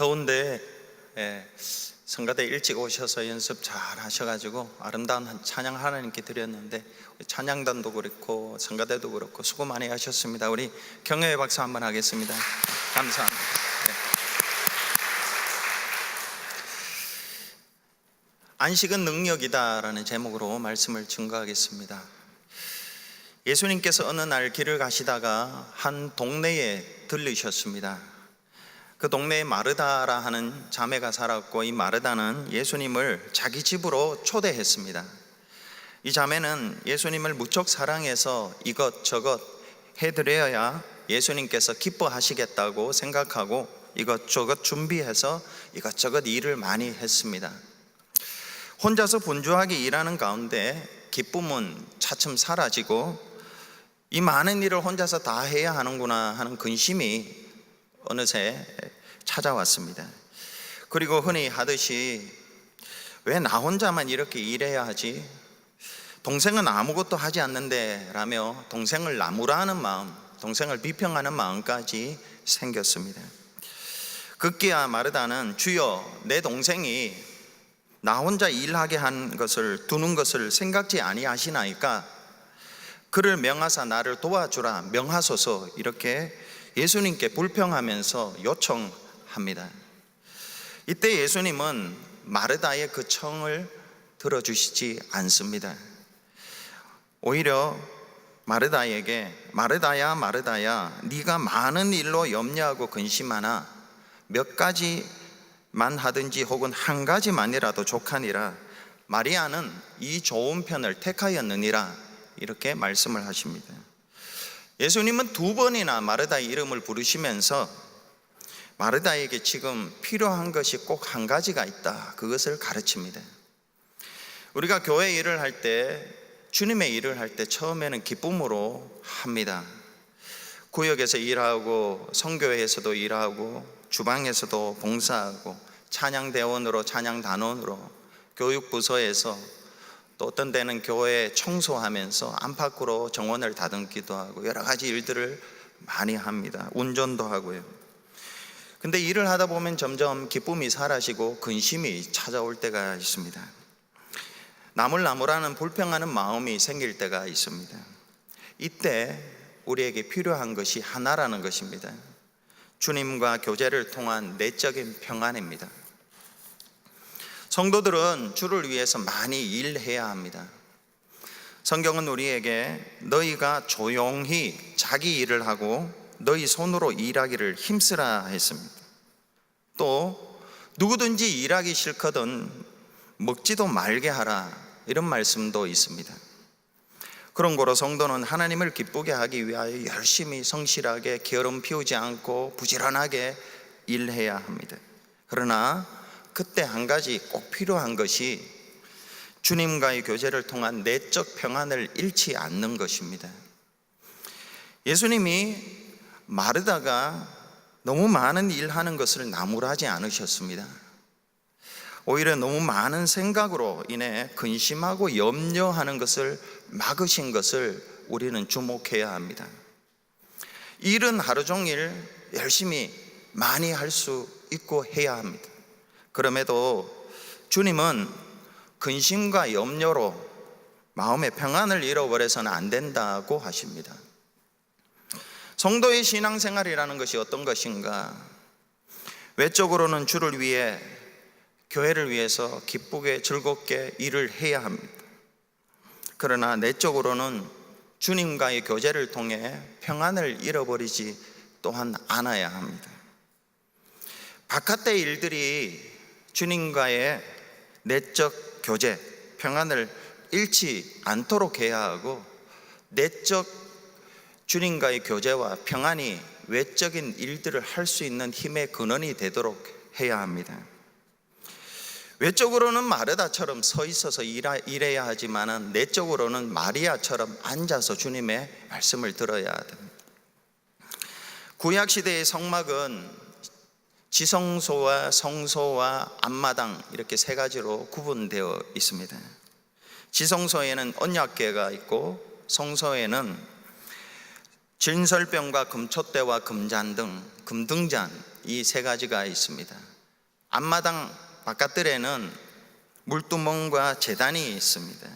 더운데 성가대 일찍 오셔서 연습 잘 하셔가지고 아름다운 찬양 하나님께 드렸는데 찬양단도 그렇고 성가대도 그렇고 수고 많이 하셨습니다. 우리 경례의 박수 한번 하겠습니다. 감사합니다. 안식은 능력이다라는 제목으로 말씀을 증거하겠습니다. 예수님께서 어느 날 길을 가시다가 한 동네에 들르셨습니다. 그 동네에 마르다라 하는 자매가 살았고, 이 마르다는 예수님을 자기 집으로 초대했습니다. 이 자매는 예수님을 무척 사랑해서 이것저것 해드려야 예수님께서 기뻐하시겠다고 생각하고 이것저것 준비해서 이것저것 일을 많이 했습니다. 혼자서 분주하게 일하는 가운데 기쁨은 차츰 사라지고 이 많은 일을 혼자서 다 해야 하는구나 하는 근심이 어느새 찾아왔습니다. 그리고 흔히 하듯이 왜 나 혼자만 이렇게 일해야 하지? 동생은 아무것도 하지 않는데 라며 동생을 나무라는 마음, 동생을 비평하는 마음까지 생겼습니다. 급기야 마르다는 주여, 내 동생이 나 혼자 일하게 한 것을 두는 것을 생각지 아니하시나이까 그를 명하사 나를 도와주라 명하소서, 이렇게 예수님께 불평하면서 요청합니다. 이때 예수님은 마르다의 그 청을 들어주시지 않습니다. 오히려 마르다에게 마르다야 마르다야, 네가 많은 일로 염려하고 근심하나 몇 가지만 하든지 혹은 한 가지만이라도 족하니라. 마리아는 이 좋은 편을 택하였느니라, 이렇게 말씀을 하십니다. 예수님은 두 번이나 마르다의 이름을 부르시면서 마르다에게 지금 필요한 것이 꼭 한 가지가 있다, 그것을 가르칩니다. 우리가 교회 일을 할 때, 주님의 일을 할 때 처음에는 기쁨으로 합니다. 구역에서 일하고 성교회에서도 일하고 주방에서도 봉사하고 찬양대원으로 찬양단원으로 교육부서에서 또 어떤 때는 교회 청소하면서 안팎으로 정원을 다듬기도 하고 여러 가지 일들을 많이 합니다. 운전도 하고요. 근데 일을 하다 보면 점점 기쁨이 사라지고 근심이 찾아올 때가 있습니다. 남을 나무라는 불평하는 마음이 생길 때가 있습니다. 이때 우리에게 필요한 것이 하나라는 것입니다. 주님과 교제를 통한 내적인 평안입니다. 성도들은 주를 위해서 많이 일해야 합니다. 성경은 우리에게 너희가 조용히 자기 일을 하고 너희 손으로 일하기를 힘쓰라 했습니다. 또 누구든지 일하기 싫거든 먹지도 말게 하라, 이런 말씀도 있습니다. 그런 거로 성도는 하나님을 기쁘게 하기 위하여 열심히 성실하게 게으름 피우지 않고 부지런하게 일해야 합니다. 그러나 그때 한 가지 꼭 필요한 것이 주님과의 교제를 통한 내적 평안을 잃지 않는 것입니다. 예수님이 마르다가 너무 많은 일하는 것을 나무라지 않으셨습니다. 오히려 너무 많은 생각으로 인해 근심하고 염려하는 것을 막으신 것을 우리는 주목해야 합니다. 일은 하루 종일 열심히 많이 할 수 있고 해야 합니다. 그럼에도 주님은 근심과 염려로 마음의 평안을 잃어버려서는 안 된다고 하십니다. 성도의 신앙생활이라는 것이 어떤 것인가? 외적으로는 주를 위해, 교회를 위해서 기쁘게 즐겁게 일을 해야 합니다. 그러나 내적으로는 주님과의 교제를 통해 평안을 잃어버리지 또한 않아야 합니다. 바깥의 일들이 주님과의 내적 교제, 평안을 잃지 않도록 해야 하고, 내적 주님과의 교제와 평안이 외적인 일들을 할 수 있는 힘의 근원이 되도록 해야 합니다. 외적으로는 마르다처럼 서 있어서 일해야 하지만 내적으로는 마리아처럼 앉아서 주님의 말씀을 들어야 됩니다. 구약시대의 성막은 지성소와 성소와 앞마당, 이렇게 세 가지로 구분되어 있습니다. 지성소에는 언약궤가 있고 성소에는 진설병과 금촛대와 금잔등, 금등잔, 이 세 가지가 있습니다. 앞마당 바깥들에는 물두멍과 제단이 있습니다.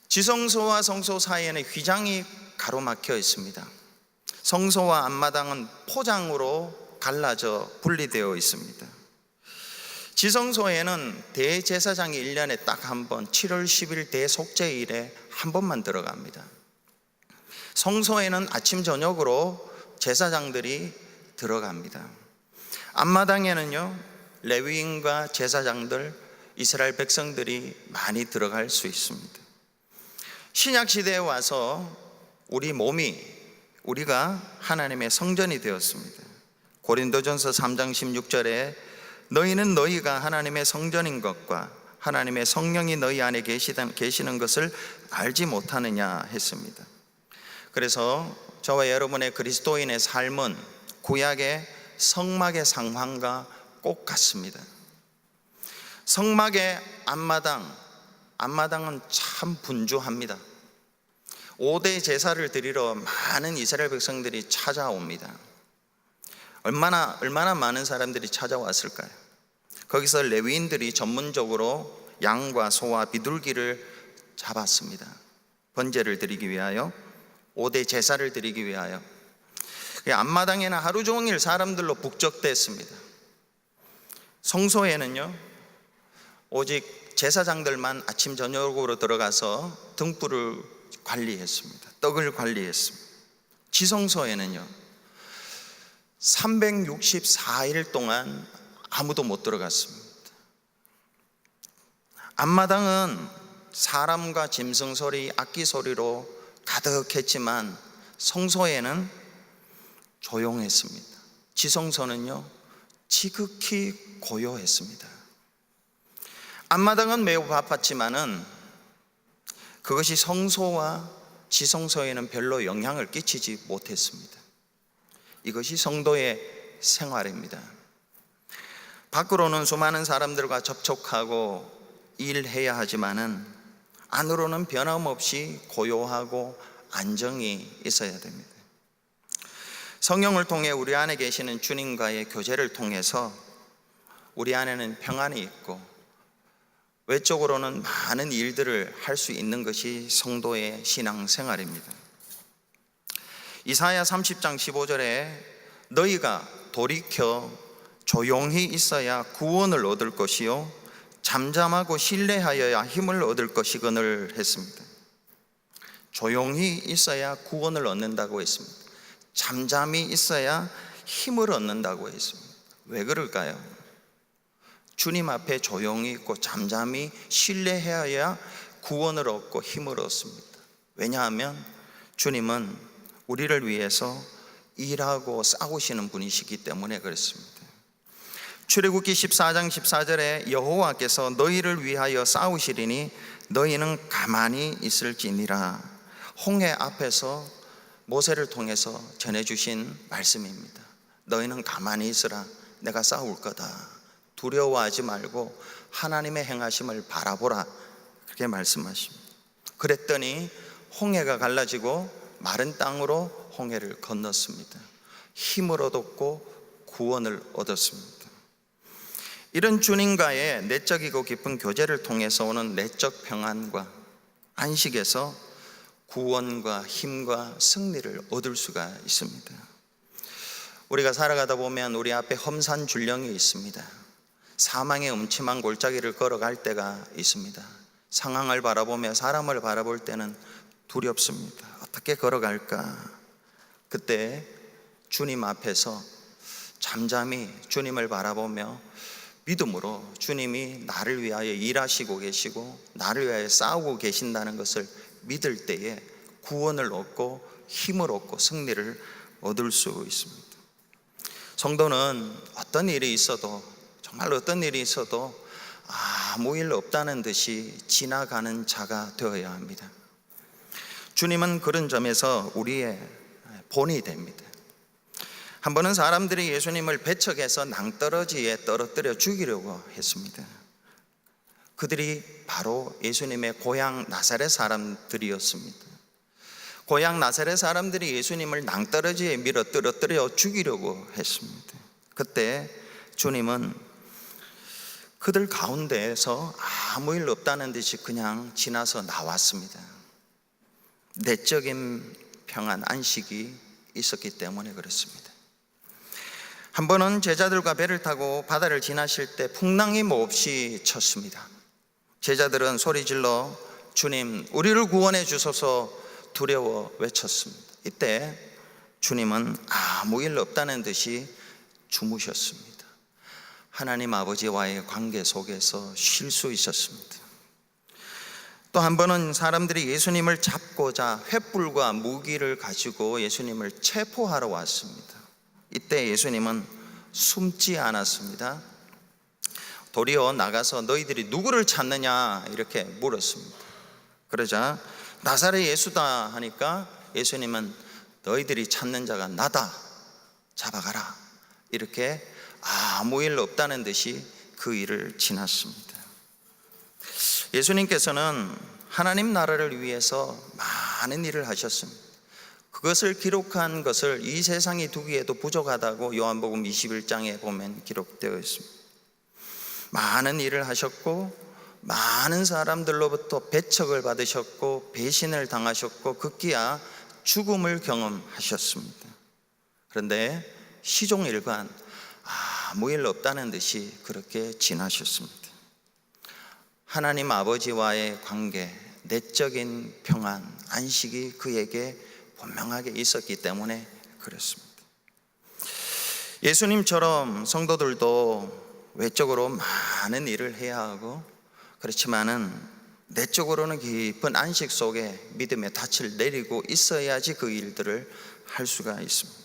지성소와 성소 사이에는 휘장이 가로막혀 있습니다. 성소와 앞마당은 포장으로 갈라져 분리되어 있습니다. 지성소에는 대제사장이 1년에 딱 한 번 7월 10일 대속죄일에 한 번만 들어갑니다. 성소에는 아침 저녁으로 제사장들이 들어갑니다. 앞마당에는요, 레위인과 제사장들, 이스라엘 백성들이 많이 들어갈 수 있습니다. 신약 시대에 와서 우리가 하나님의 성전이 되었습니다. 고린도전서 3장 16절에 너희는 너희가 하나님의 성전인 것과 하나님의 성령이 너희 안에 계시는 것을 알지 못하느냐 했습니다. 그래서 저와 여러분의 그리스도인의 삶은 구약의 성막의 상황과 꼭 같습니다. 성막의 앞마당은 참 분주합니다. 5대 제사를 드리러 많은 이스라엘 백성들이 찾아옵니다. 얼마나 많은 사람들이 찾아왔을까요? 거기서 레위인들이 전문적으로 양과 소와 비둘기를 잡았습니다. 번제를 드리기 위하여, 5대 제사를 드리기 위하여. 앞마당에는 하루 종일 사람들로 북적댔습니다. 성소에는요, 오직 제사장들만 아침 저녁으로 들어가서 등불을 관리했습니다. 떡을 관리했습니다. 지성소에는요, 364일 동안 아무도 못 들어갔습니다. 앞마당은 사람과 짐승 소리, 악기 소리로 가득했지만 성소에는 조용했습니다. 지성소는요, 지극히 고요했습니다. 앞마당은 매우 바빴지만은 그것이 성소와 지성소에는 별로 영향을 끼치지 못했습니다. 이것이 성도의 생활입니다. 밖으로는 수많은 사람들과 접촉하고 일해야 하지만은 안으로는 변함없이 고요하고 안정이 있어야 됩니다. 성령을 통해 우리 안에 계시는 주님과의 교제를 통해서 우리 안에는 평안이 있고 외적으로는 많은 일들을 할 수 있는 것이 성도의 신앙생활입니다. 이사야 30장 15절에 너희가 돌이켜 조용히 있어야 구원을 얻을 것이요 잠잠하고 신뢰하여야 힘을 얻을 것이거늘 했습니다. 조용히 있어야 구원을 얻는다고 했습니다. 잠잠히 있어야 힘을 얻는다고 했습니다. 왜 그럴까요? 주님 앞에 조용히 있고 잠잠히 신뢰해야 구원을 얻고 힘을 얻습니다. 왜냐하면 주님은 우리를 위해서 일하고 싸우시는 분이시기 때문에 그렇습니다. 출애굽기 14장 14절에 여호와께서 너희를 위하여 싸우시리니 너희는 가만히 있을지니라. 홍해 앞에서 모세를 통해서 전해주신 말씀입니다. 너희는 가만히 있으라. 내가 싸울 거다. 두려워하지 말고 하나님의 행하심을 바라보라. 그렇게 말씀하십니다. 그랬더니 홍해가 갈라지고 마른 땅으로 홍해를 건넜습니다. 힘을 얻었고 구원을 얻었습니다. 이런 주님과의 내적이고 깊은 교제를 통해서 오는 내적 평안과 안식에서 구원과 힘과 승리를 얻을 수가 있습니다. 우리가 살아가다 보면 우리 앞에 험산 줄령이 있습니다. 사망의 음침한 골짜기를 걸어갈 때가 있습니다. 상황을 바라보며 사람을 바라볼 때는 두렵습니다. 어떻게 걸어갈까? 그때 주님 앞에서 잠잠히 주님을 바라보며 믿음으로 주님이 나를 위하여 일하시고 계시고 나를 위하여 싸우고 계신다는 것을 믿을 때에 구원을 얻고 힘을 얻고 승리를 얻을 수 있습니다. 성도는 어떤 일이 있어도, 정말 어떤 일이 있어도 아무 일 없다는 듯이 지나가는 자가 되어야 합니다. 주님은 그런 점에서 우리의 본이 됩니다. 한 번은 사람들이 예수님을 배척해서 낭떠러지에 떨어뜨려 죽이려고 했습니다. 그들이 바로 예수님의 고향 나사렛 사람들이었습니다. 고향 나사렛 사람들이 예수님을 낭떠러지에 밀어 떨어뜨려 죽이려고 했습니다. 그때 주님은 그들 가운데에서 아무 일 없다는 듯이 그냥 지나서 나왔습니다. 내적인 평안, 안식이 있었기 때문에 그렇습니다. 한 번은 제자들과 배를 타고 바다를 지나실 때 풍랑이 몹시 쳤습니다. 제자들은 소리질러 주님, 우리를 구원해 주소서 두려워 외쳤습니다. 이때 주님은 아무 일 없다는 듯이 주무셨습니다. 하나님 아버지와의 관계 속에서 쉴 수 있었습니다. 또 한 번은 사람들이 예수님을 잡고자 횃불과 무기를 가지고 예수님을 체포하러 왔습니다. 이때 예수님은 숨지 않았습니다. 도리어 나가서 너희들이 누구를 찾느냐 이렇게 물었습니다. 그러자 나사렛 예수다 하니까 예수님은 너희들이 찾는 자가 나다, 잡아가라, 이렇게 아무 일 없다는 듯이 그 일을 지났습니다. 예수님께서는 하나님 나라를 위해서 많은 일을 하셨습니다. 그것을 기록한 것을 이 세상이 두기에도 부족하다고 요한복음 21장에 보면 기록되어 있습니다. 많은 일을 하셨고 많은 사람들로부터 배척을 받으셨고 배신을 당하셨고 급기야 죽음을 경험하셨습니다. 그런데 시종일관 아무 일 없다는 듯이 그렇게 지나셨습니다. 하나님 아버지와의 관계, 내적인 평안, 안식이 그에게 분명하게 있었기 때문에 그렇습니다. 예수님처럼 성도들도 외적으로 많은 일을 해야 하고 그렇지만은 내적으로는 깊은 안식 속에 믿음의 닻을 내리고 있어야지 그 일들을 할 수가 있습니다.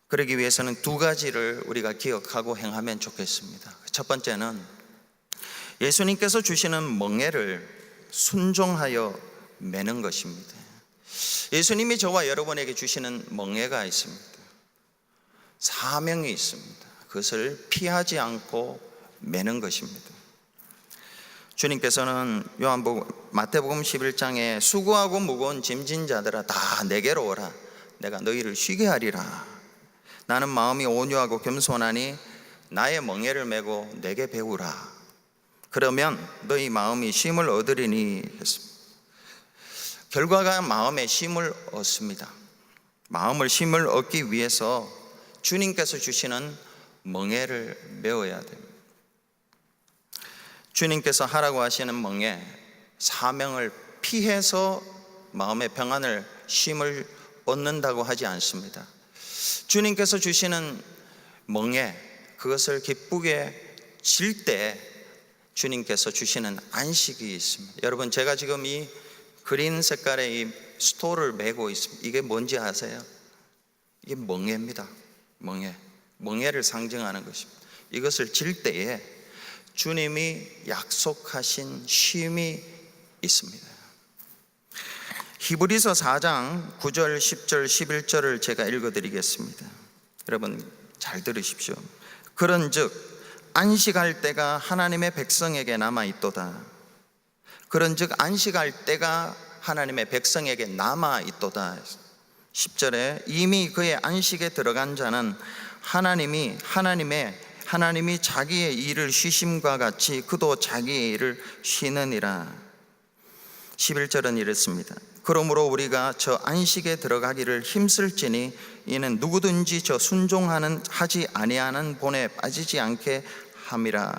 그러기 위해서는 두 가지를 우리가 기억하고 행하면 좋겠습니다. 첫 번째는 예수님께서 주시는 멍에를 순종하여 매는 것입니다. 예수님이 저와 여러분에게 주시는 멍에가 있습니다. 사명이 있습니다. 그것을 피하지 않고 매는 것입니다. 주님께서는 마태복음 11장에 수고하고 무거운 짐진 자들아 다 내게로 오라, 내가 너희를 쉬게 하리라. 나는 마음이 온유하고 겸손하니 나의 멍에를 메고 내게 배우라. 그러면 너희 마음이 쉼을 얻으리니 했습니다. 결과가 마음에 쉼을 얻습니다. 마음을 쉼을 얻기 위해서 주님께서 주시는 멍에를 메워야 됩니다. 주님께서 하라고 하시는 멍에, 사명을 피해서 마음의 평안을, 쉼을 얻는다고 하지 않습니다. 주님께서 주시는 멍에, 그것을 기쁘게 질 때 주님께서 주시는 안식이 있습니다. 여러분, 제가 지금 이 그린 색깔의 이 스토를 메고 있습니다. 이게 뭔지 아세요? 이게 멍에입니다. 멍에를 상징하는 것입니다. 이것을 질 때에 주님이 약속하신 쉼이 있습니다. 히브리서 4장 9절, 10절, 11절을 제가 읽어드리겠습니다. 여러분 잘 들으십시오. 그런즉 안식할 때가 하나님의 백성에게 남아있도다. 그런즉 안식할 때가 하나님의 백성에게 남아있도다. 10절에 이미 그의 안식에 들어간 자는 하나님이 자기의 일을 쉬심과 같이 그도 자기의 일을 쉬느니라. 11절은 이렇습니다. 그러므로 우리가 저 안식에 들어가기를 힘쓸지니 이는 누구든지 저 순종하는 하지 아니하는 본에 빠지지 않게 함이라.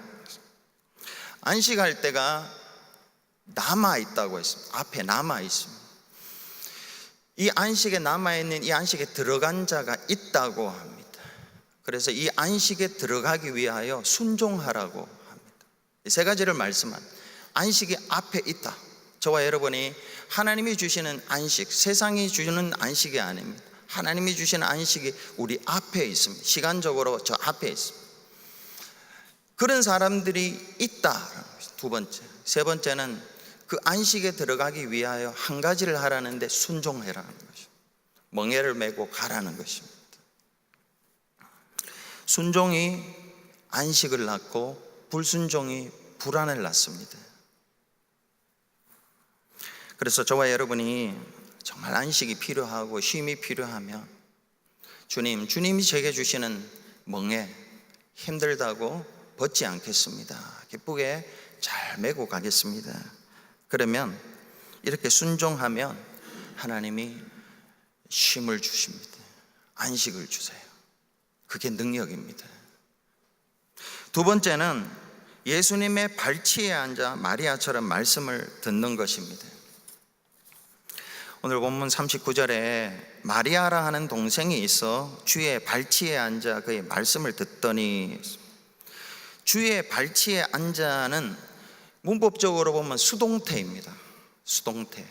안식할 때가 남아있다고 했습니다. 앞에 남아있습니다. 이 안식에 남아있는, 이 안식에 들어간 자가 있다고 합니다. 그래서 이 안식에 들어가기 위하여 순종하라고 합니다. 세 가지를 말씀한 안식이 앞에 있다. 저와 여러분이 하나님이 주시는 안식, 세상이 주는 안식이 아닙니다. 하나님이 주시는 안식이 우리 앞에 있습니다. 시간적으로 저 앞에 있습니다. 그런 사람들이 있다. 두 번째. 세 번째는 그 안식에 들어가기 위하여 한 가지를 하라는데 순종해라는 것입니다. 멍에를 메고 가라는 것입니다. 순종이 안식을 낳고 불순종이 불안을 낳습니다. 그래서 저와 여러분이 정말 안식이 필요하고 쉼이 필요하면 주님이 제게 주시는 멍에 힘들다고 벗지 않겠습니다. 기쁘게 잘 메고 가겠습니다. 그러면 이렇게 순종하면 하나님이 쉼을 주십니다. 안식을 주세요. 그게 능력입니다. 두 번째는 예수님의 발치에 앉아 마리아처럼 말씀을 듣는 것입니다. 오늘 본문 39절에 마리아라 하는 동생이 있어 주의 발치에 앉아 그의 말씀을 듣더니, 주의 발치에 앉아는 문법적으로 보면 수동태입니다. 수동태.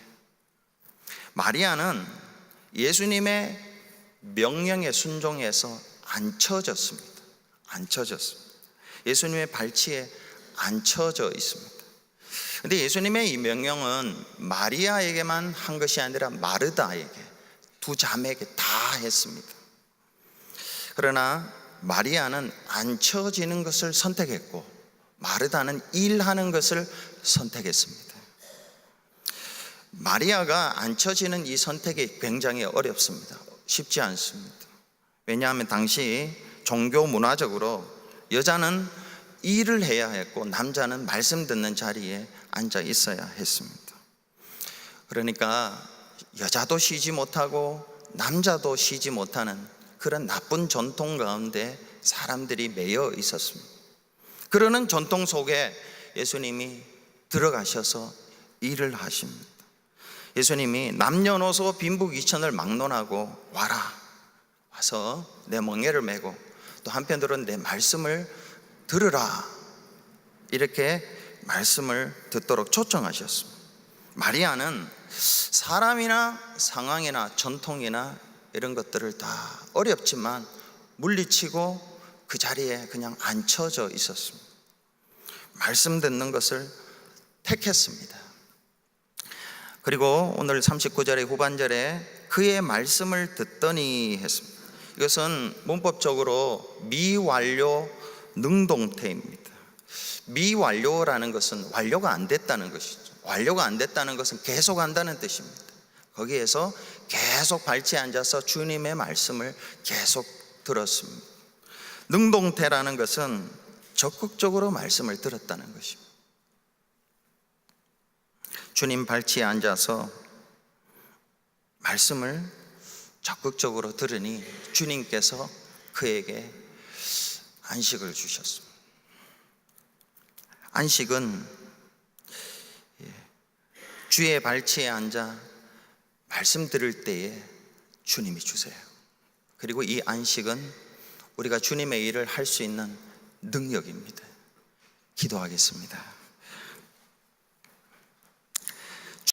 마리아는 예수님의 명령에 순종해서 앉혀졌습니다. 앉혀졌습니다. 예수님의 발치에 앉혀져 있습니다. 그런데 예수님의 이 명령은 마리아에게만 한 것이 아니라 마르다에게, 두 자매에게 다 했습니다. 그러나 마리아는 앉혀지는 것을 선택했고 마르다는 일하는 것을 선택했습니다. 마리아가 앉혀지는 이 선택이 굉장히 어렵습니다. 쉽지 않습니다. 왜냐하면 당시 종교 문화적으로 여자는 일을 해야 했고 남자는 말씀 듣는 자리에 앉아 있어야 했습니다. 그러니까 여자도 쉬지 못하고 남자도 쉬지 못하는 그런 나쁜 전통 가운데 사람들이 매여 있었습니다. 그러는 전통 속에 예수님이 들어가셔서 일을 하십니다. 예수님이 남녀노소 빈부귀천을 막론하고 와서 내 멍에를 메고 또 한편으로는 내 말씀을 들으라, 이렇게 말씀을 듣도록 초청하셨습니다. 마리아는 사람이나 상황이나 전통이나 이런 것들을 다 어렵지만 물리치고 그 자리에 그냥 앉혀져 있었습니다. 말씀 듣는 것을 택했습니다. 그리고 오늘 39절의 후반절에 그의 말씀을 듣더니 했습니다. 이것은 문법적으로 미완료 능동태입니다. 미완료라는 것은 완료가 안 됐다는 것이죠. 완료가 안 됐다는 것은 계속 한다는 뜻입니다. 거기에서 계속 발치에 앉아서 주님의 말씀을 계속 들었습니다. 능동태라는 것은 적극적으로 말씀을 들었다는 것입니다. 주님 발치에 앉아서 말씀을 적극적으로 들으니 주님께서 그에게 안식을 주셨습니다. 안식은 주의 발치에 앉아 말씀 들을 때에 주님이 주세요. 그리고 이 안식은 우리가 주님의 일을 할 수 있는 능력입니다. 기도하겠습니다.